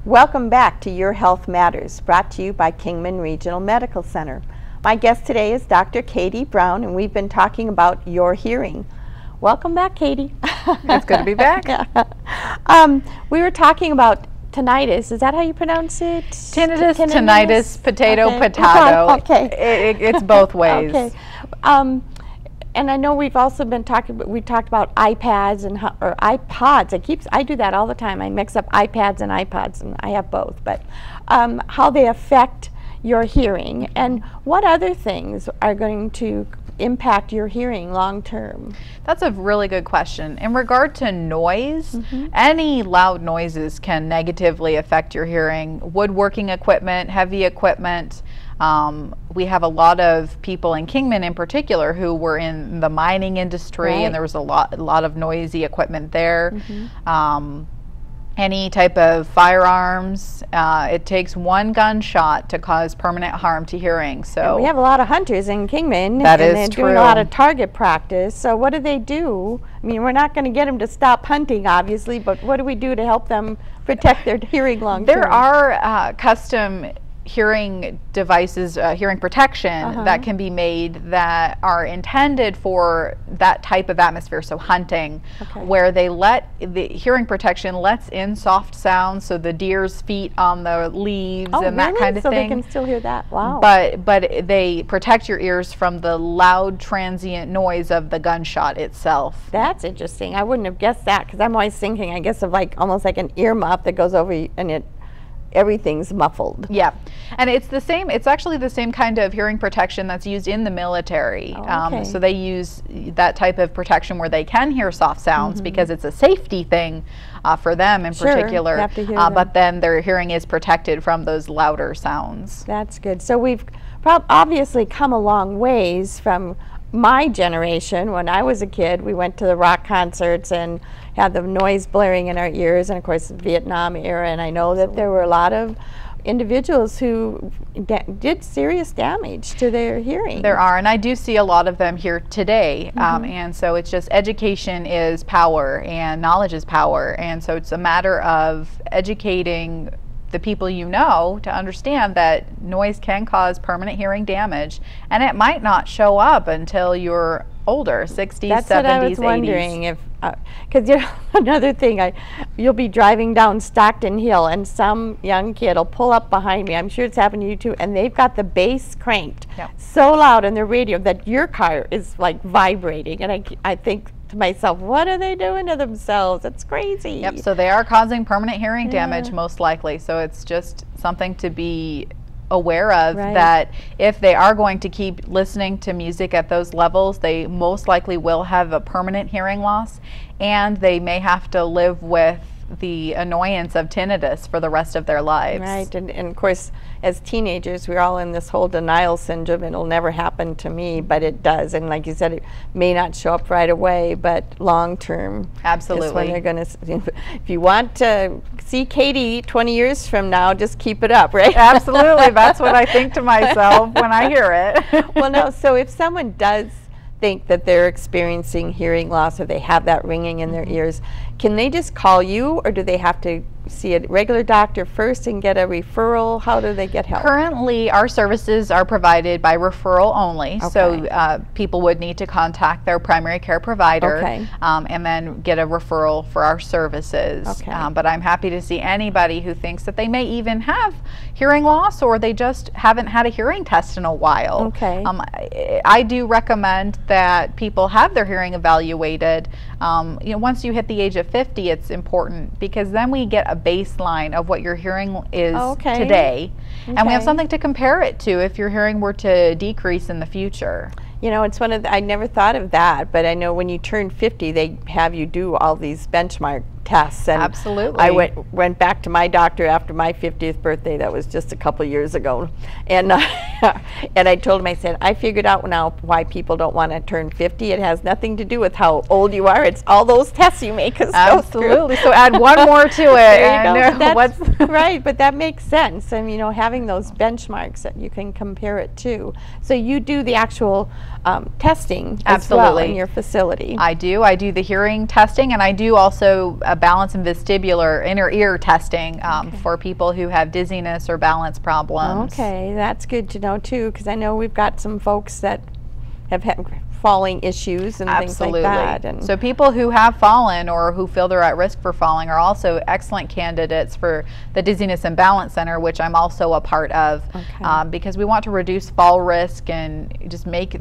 Welcome back to Your Health Matters, brought to you by Kingman Regional Medical Center. My guest today is Dr. Katie Brown, and we've been talking about your hearing. Welcome back, Katie. It's good to be back. We were talking about tinnitus. Is that how you pronounce it? Tinnitus, tinnitus, potato, okay. potato. Okay. It's both ways. Okay. And I know we've also been talking, we talked about iPads and or iPods. I do that all the time. I mix up iPads and iPods, and I have both. But how they affect your hearing, and what other things are going to impact your hearing long term? That's a really good question. In regard to noise, any loud noises can negatively affect your hearing. Woodworking equipment, heavy equipment. We have a lot of people in Kingman in particular who were in the mining industry, right. and there was a lot of noisy equipment there. Any type of firearms, it takes one gunshot to cause permanent harm to hearing. So and we have a lot of hunters in Kingman, that and is they're true. doing a lot of target practice. So what do they do? I mean, we're not going to get them to stop hunting, obviously, but what do we do to help them protect their hearing long term? There are custom hearing devices, hearing protection that can be made that are intended for that type of atmosphere, so hunting, where they the hearing protection lets in soft sounds, so the deer's feet on the leaves and that kind of thing. So thing. they can still hear that. Wow. But they protect your ears from the loud transient noise of the gunshot itself. That's interesting. I wouldn't have guessed that, because I'm always thinking, I guess, of like almost like an ear muff that goes over and everything's muffled. Yeah, and it's the same. It's actually the same kind of hearing protection that's used in the military. So they use that type of protection where they can hear soft sounds because it's a safety thing for them in particular. You have to hear them. But then their hearing is protected from those louder sounds. That's good. So we've obviously come a long ways from my generation. When I was a kid, we went to the rock concerts and had the noise blaring in our ears, and of course the Vietnam era, and I know that there were a lot of individuals who did serious damage to their hearing. There are, and I do see a lot of them here today, and so it's just education is power and knowledge is power, and so it's a matter of educating the people you know to understand that noise can cause permanent hearing damage, and it might not show up until you're older, 60s, That's 70s, what I was 80s. wondering, if, because another thing, you'll be driving down Stockton Hill and some young kid will pull up behind me, I'm sure it's happened to you too, and they've got the bass cranked so loud in their radio that your car is like vibrating, and I think to myself, what are they doing to themselves? It's crazy. Yep, so they are causing permanent hearing damage most likely, so it's just something to be aware of, that if they are going to keep listening to music at those levels, they most likely will have a permanent hearing loss, and they may have to live with the annoyance of tinnitus for the rest of their lives. Right, and of course, as teenagers, we're all in this whole denial syndrome. It'll never happen to me, but it does. And like you said, it may not show up right away, but long term, absolutely, is when they're going to. If you want to see Katie 20 years from now, just keep it up, right? Absolutely, that's what I think to myself when I hear it. Well, no. So if someone does think that they're experiencing hearing loss, or they have that ringing in their ears, can they just call you, or do they have to see a regular doctor first and get a referral? How do they get help? Currently, our services are provided by referral only, so people would need to contact their primary care provider and then get a referral for our services. But I'm happy to see anybody who thinks that they may even have hearing loss, or they just haven't had a hearing test in a while. I do recommend that people have their hearing evaluated. Once you hit the age of 50, it's important, because then we get a baseline of what your hearing is today, and we have something to compare it to if your hearing were to decrease in the future. You know, it's one of I never thought of that, but I know when you turn 50, they have you do all these benchmark tests. And absolutely. I went back to my doctor after my 50th birthday. That was just a couple years ago, and and I told him, I said, I figured out now why people don't want to turn 50. It has nothing to do with how old you are. It's all those tests you make us go through. Absolutely. So add one more to it. There you go. That's right, but that makes sense. And you know, having those benchmarks that you can compare it to. So you do the actual testing as well in your facility. I do the hearing testing, and I do also a balance and vestibular inner ear testing for people who have dizziness or balance problems. Okay, that's good to know too, because I know we've got some folks that have had falling issues and things like that. And so people who have fallen or who feel they're at risk for falling are also excellent candidates for the Dizziness and Balance Center, which I'm also a part of, because we want to reduce fall risk and just make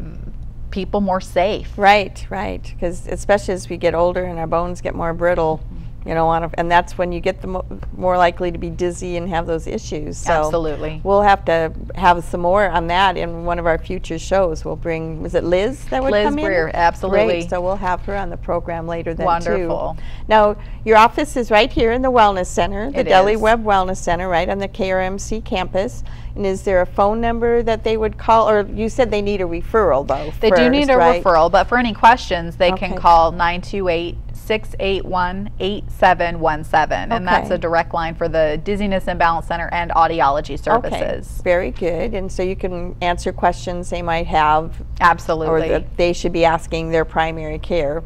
people more safe. Right, right, because especially as we get older and our bones get more brittle, you don't want to, and that's when you get the more likely to be dizzy and have those issues. So absolutely. We'll have to have some more on that in one of our future shows. We'll bring, was it Liz that would come in? Liz Breer, absolutely. Great, so we'll have her on the program later then Wonderful. too. Now, your office is right here in the Wellness Center, the Deli Webb Wellness Center, right on the KRMC campus. And is there a phone number that they would call, or you said they need a referral though? They do need a referral, but for any questions, they can call 928-681-8717, and that's a direct line for the Dizziness and Balance Center and audiology services. Okay, very good. And so you can answer questions they might have. Absolutely. Or that they should be asking their primary care.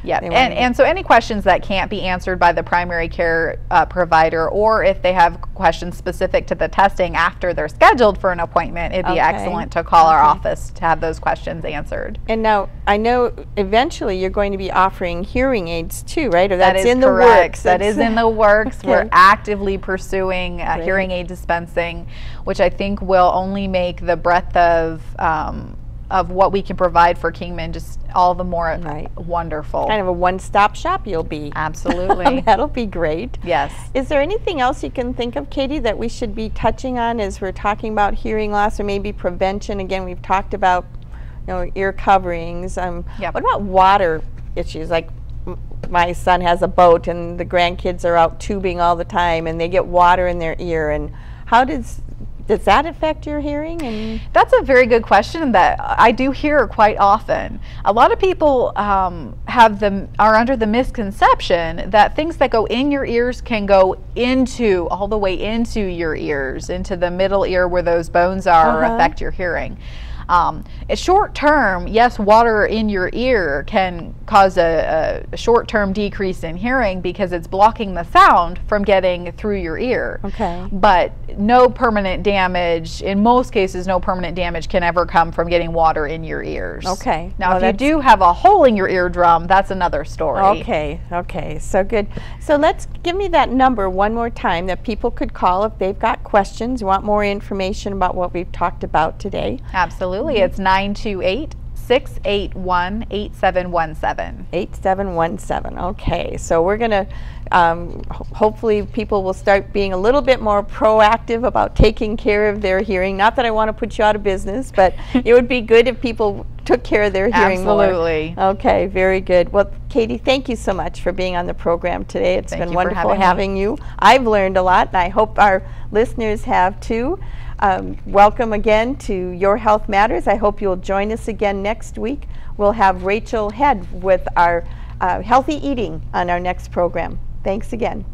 Yeah, and so any questions that can't be answered by the primary care provider, or if they have questions specific to the testing after they're scheduled for an appointment, it'd be excellent to call our office to have those questions answered. And now, I know eventually you're going to be offering hearing aids too, right? Or that's in the works. That is in the works. We're actively pursuing hearing aid dispensing, which I think will only make the breadth of what we can provide for Kingman just all the more wonderful. Kind of a one-stop shop you'll be. Absolutely. That'll be great. Yes. Is there anything else you can think of, Katie, that we should be touching on as we're talking about hearing loss, or maybe prevention? Again, we've talked about, you know, ear coverings. What about water issues? Like my son has a boat and the grandkids are out tubing all the time and they get water in their ear, and how does that affect your hearing? And that's a very good question that I do hear quite often. A lot of people are under the misconception that things that go in your ears can go all the way into your ears, into the middle ear where those bones are, or affect your hearing. Short term, yes, water in your ear can cause a short-term decrease in hearing because it's blocking the sound from getting through your ear. Okay. But no permanent damage, in most cases, no permanent damage can ever come from getting water in your ears. Okay. Now, if you do have a hole in your eardrum, that's another story. Okay, okay, so good. So give me that number one more time that people could call if they've got questions, want more information about what we've talked about today. Absolutely. It's 928-681-8717. 8717. Okay, so we're going to hopefully people will start being a little bit more proactive about taking care of their hearing. Not that I want to put you out of business, but it would be good if people took care of their hearing more. Absolutely. Okay, very good. Well, Katie, thank you so much for being on the program today. It's been wonderful having you. I've learned a lot, and I hope our listeners have too. Welcome again to Your Health Matters. I hope you'll join us again next week. We'll have Rachel Head with our healthy eating on our next program. Thanks again.